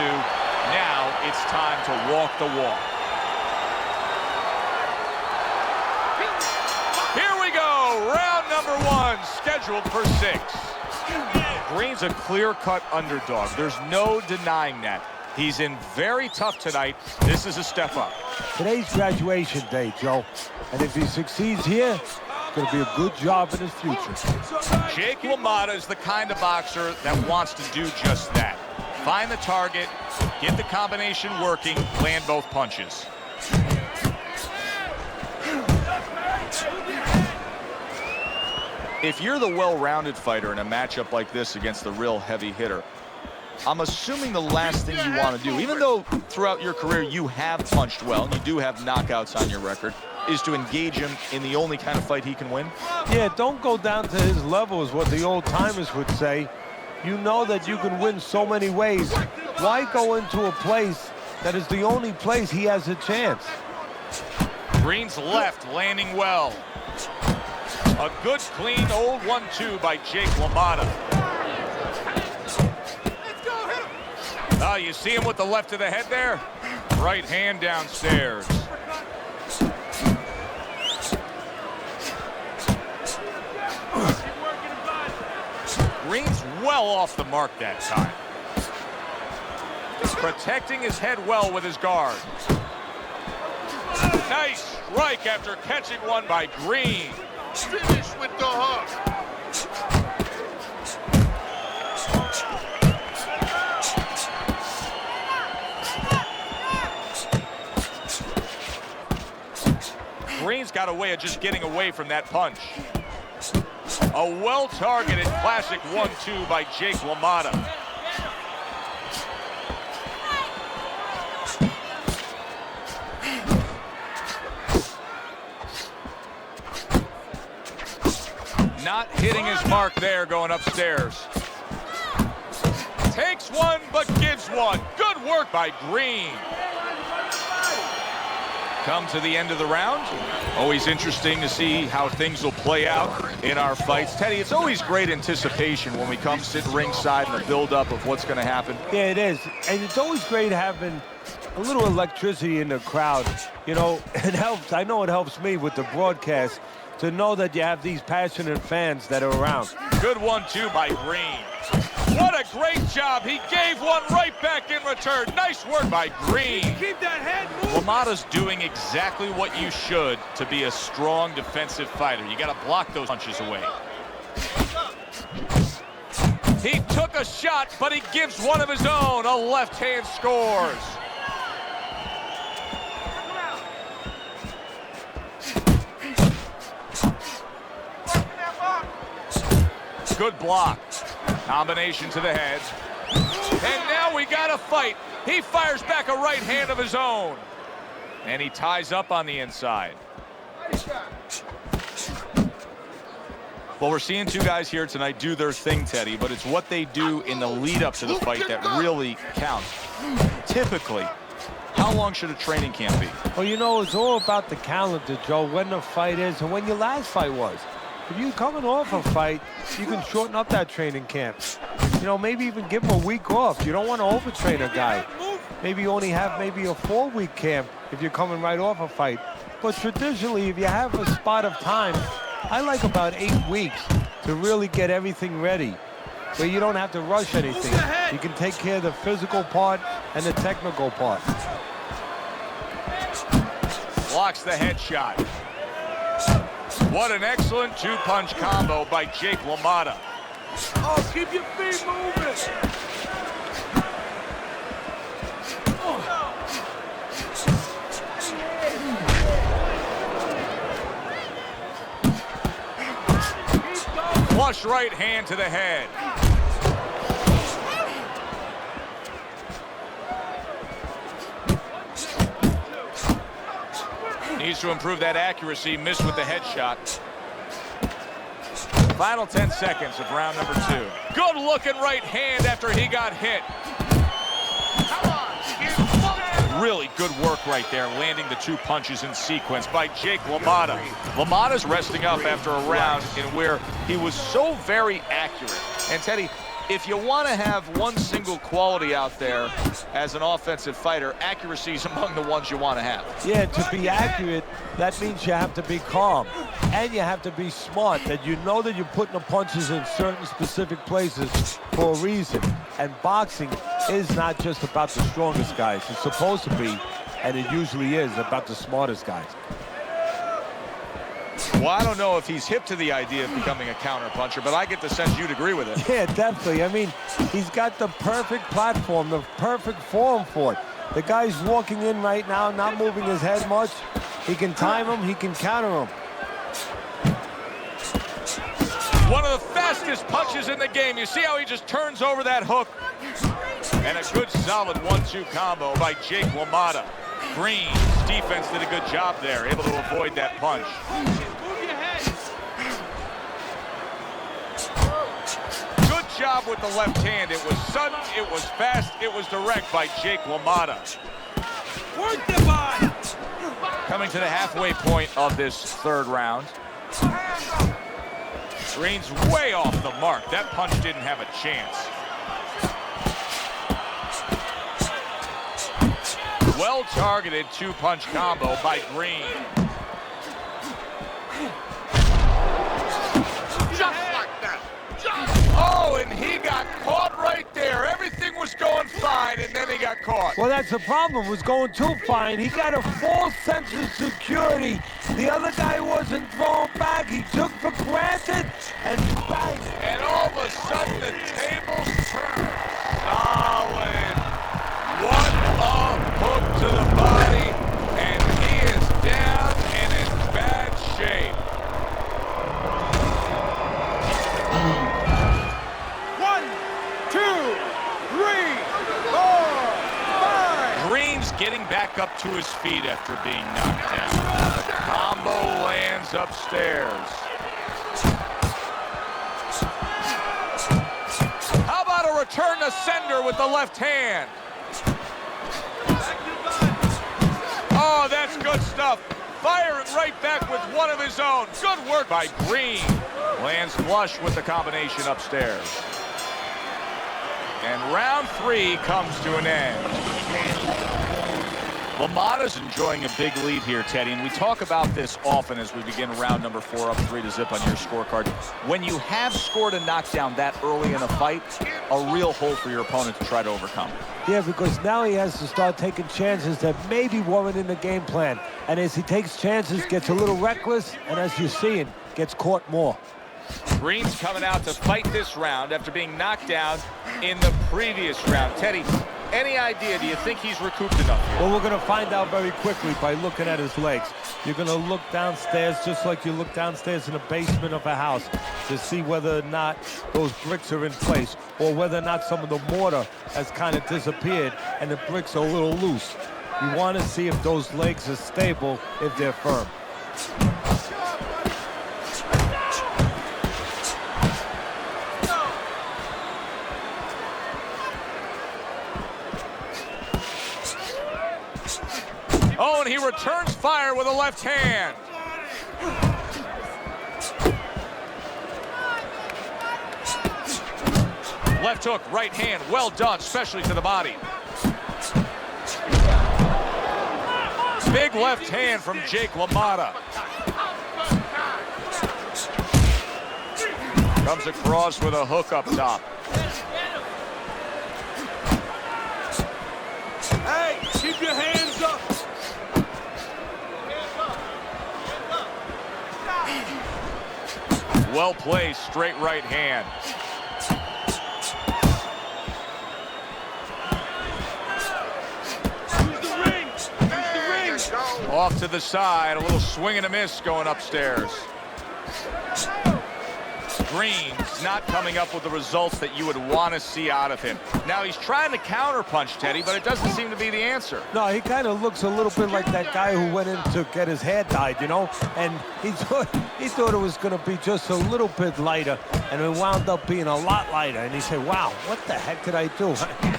two. Now it's time to walk the walk. Here we go. Round number one, scheduled for 6. Green's a clear-cut underdog. There's no denying that. He's in very tough tonight. This is a step up. Today's graduation day, Joe. And if he succeeds here, it's going to be a good job in his future. Jake LaMotta is the kind of boxer that wants to do just that. Find the target, get the combination working, land both punches. If you're the well-rounded fighter in a matchup like this against the real heavy hitter, I'm assuming the last thing you want to do, even though throughout your career you have punched well, and you do have knockouts on your record, is to engage him in the only kind of fight he can win? Yeah, don't go down to his level is what the old-timers would say. You know that you can win so many ways. Why go into a place that is the only place he has a chance? Green's left landing well. A good, clean, old 1-2 by Jake LaMotta. Oh, you see him with the left of the head there? Right hand downstairs. Green's well off the mark that time. Protecting his head well with his guard. Nice strike after catching one by Green. Finish with the hook. Green's got a way of just getting away from that punch. A well-targeted classic 1-2 by Jake LaMotta. Not hitting his mark there, going upstairs. Takes one, but gives one. Good work by Green. Come to the end of the round. Always interesting to see how things will play out in our fights. Teddy, it's always great anticipation when we come sit ringside and the build-up of what's going to happen. Yeah, it is. And it's always great having a little electricity in the crowd. You know, it helps. I know it helps me with the broadcast to know that you have these passionate fans that are around. Good 1-2 by Green. What a great job. He gave one right back in return. Nice work by Green. Keep that head moving. LaMotta's doing exactly what you should to be a strong defensive fighter. You got to block those punches away. He took a shot, but he gives one of his own. A left hand scores. Good block. Combination to the head. And now we got a fight. He fires back a right hand of his own. And he ties up on the inside. Well, we're seeing two guys here tonight do their thing, Teddy, but it's what they do in the lead up to the fight that really counts. Typically, how long should a training camp be? Well, you know, it's all about the calendar, Joe, when the fight is and when your last fight was. If you're coming off a fight, you can shorten up that training camp. You know, maybe even give him a week off. You don't want to overtrain a guy. Maybe you only have maybe a 4-week camp if you're coming right off a fight. But traditionally, if you have a spot of time, I like about 8 weeks to really get everything ready, where you don't have to rush anything. You can take care of the physical part and the technical part. Blocks the headshot. What an excellent two-punch combo by Jake LaMotta. Oh, keep your feet moving. Flush right hand to the head. Needs to improve that accuracy. Missed with the headshot. Final 10 seconds of round number 2. Good looking right hand after he got hit. Really good work right there, landing the 2 punches in sequence by Jake LaMotta. LaMotta's resting up after a round in where he was so very accurate. And Teddy, if you want to have one single quality out there as an offensive fighter, accuracy is among the ones you want to have. Yeah, to be accurate, that means you have to be calm. And you have to be smart, that you know that you're putting the punches in certain specific places for a reason. And boxing is not just about the strongest guys. It's supposed to be, and it usually is, about the smartest guys. Well, I don't know if he's hip to the idea of becoming a counterpuncher, but I get the sense you'd agree with it. Yeah, definitely. I mean, he's got the perfect platform, the perfect form for it. The guy's walking in right now, not moving his head much. He can time him, he can counter him. One of the fastest punches in the game. You see how he just turns over that hook? And a good solid 1-2 combo by Jake LaMotta. Green's defense did a good job there, able to avoid that punch. Good job with the left hand. It was sudden, it was fast, it was direct by Jake LaMotta. Work the body. Coming to the halfway point of this third round. Green's way off the mark. That punch didn't have a chance. Well-targeted two-punch combo by Green. Just like that. Oh, and he got caught right there. Everything was going fine, and then he got caught. Well, that's the problem. Was going too fine. He got a false sense of security. The other guy wasn't throwing back. He took for granted, and bang. And all of a sudden, the tables turned. Solid. One-up hook to the body, and he is down and in bad shape. 1, 2, 3, 4, 5. Green's getting back up to his feet after being knocked down. The combo lands upstairs. How about a return to sender with the left hand? Oh, that's good stuff. Firing right back with one of his own. Good work by Green. Lands flush with the combination upstairs. And round 3 comes to an end. LaMotta's enjoying a big lead here, Teddy, and we talk about this often as we begin round number 4, up 3 to zip on your scorecard. When you have scored a knockdown that early in a fight, a real hole for your opponent to try to overcome. Yeah, because now he has to start taking chances that maybe weren't in the game plan. And as he takes chances, gets a little reckless, and as you're seeing, gets caught more. Green's coming out to fight this round after being knocked down in the previous round. Teddy, any idea? Do you think he's recouped enough here? Well, we're going to find out very quickly by looking at his legs. You're going to look downstairs just like you look downstairs in the basement of a house to see whether or not those bricks are in place or whether or not some of the mortar has kind of disappeared and the bricks are a little loose. You want to see if those legs are stable, if they're firm. Oh, and he returns fire with a left hand. Left hook, right hand, well done, especially to the body. Big left hand from Jake LaMotta. Comes across with a hook up top. Hey, keep your hands up. Well placed, straight right hand. Use the ring. Use the ring. Off to the side, a little swing and a miss going upstairs. Green's not coming up with the results that you would want to see out of him. Now he's trying to counterpunch, Teddy, but it doesn't seem to be the answer. No, he kind of looks a little bit like that guy who went in to get his hair dyed, you know? And he thought it was going to be just a little bit lighter, and it wound up being a lot lighter. And he said, wow, what the heck did I do?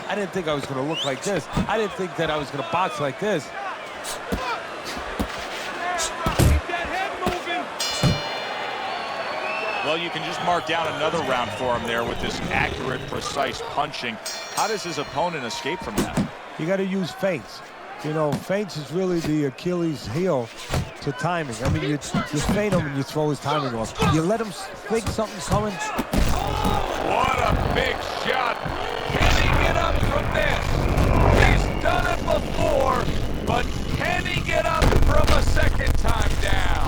I didn't think I was going to look like this. I didn't think that I was going to box like this. Well, you can just mark down another round for him there with this accurate, precise punching. How does his opponent escape from that? You got to use feints. You know, feints is really the Achilles heel to timing. I mean, you feint him and you throw his timing off. You let him think something's coming. What a big shot. Can he get up from this? He's done it before, but can he get up from a second time down?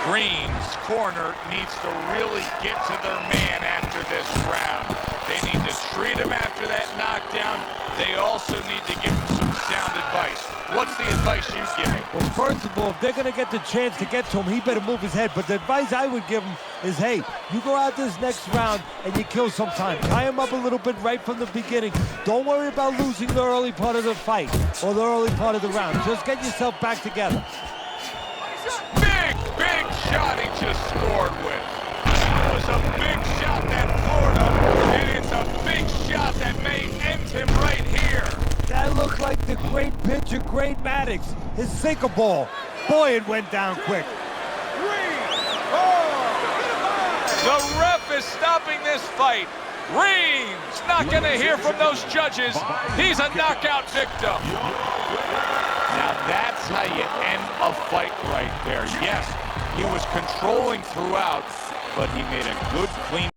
Green's corner needs to really get to their man after this round. They need to treat him after that knockdown. They also need to give him some sound advice. What's the advice you give him? Well, first of all, if they're going to get the chance to get to him, he better move his head. But the advice I would give him is, hey, you go out this next round and you kill some time. Tie him up a little bit right from the beginning. Don't worry about losing the early part of the fight or the early part of the round. Just get yourself back together. Big shot he just scored with. That was a big shot that floored him, and it's a big shot that may end him right here. That looked like the great pitcher, great Maddox, his sinker ball. Boy, it went down quick. The ref is stopping this fight. Reigns not going to hear from those judges. He's a knockout victim. Now that's how you end a fight right there. Yes, he was controlling throughout, but he made a good, clean